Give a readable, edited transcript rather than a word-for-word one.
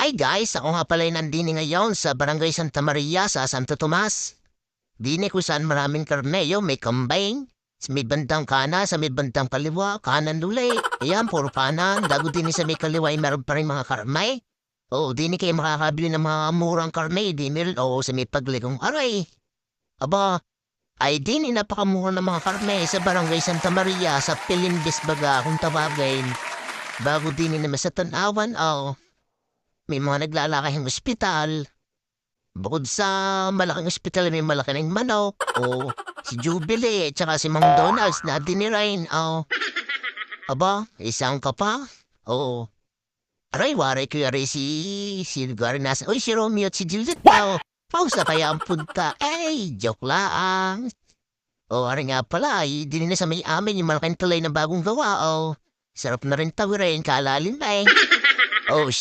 Hi guys, ako nga pala nandini ngayon sa Barangay Santa Maria sa Santo Tomas. Dini kung saan maraming karneyo, may kambing. Sa may bandang kana, sa may bandang kaliwa, kanan luli. Ayan, puro kanan. Dago din sa may kaliwa ay meron pa rin mga karne. Oo, dini kayo makakabili ng mga murang karne. Dini, oo, sa may pagligong aray. Aba, ay dini napakamura ng mga karne sa Barangay Santa Maria sa Pilimbis Baga kung tawagin. Bago dini naman sa Tanawan, may mga naglalakahing ospital. Bukod sa malaking ospital, may malaki ng manok. O si Jubilee, tsaka si Mang Donald's na dinirain. Aba, isang ka pa? Oo. Aray, waray ko yari si lugar nasa. Uy, si Romeo at si Juliet pa. Pausa kaya ang punta. Joke lang. Aray nga pala, din na sa may amin yung malaking tulay na bagong gawa. Sarap na rin tawirin, kaalalim na eh. Siya.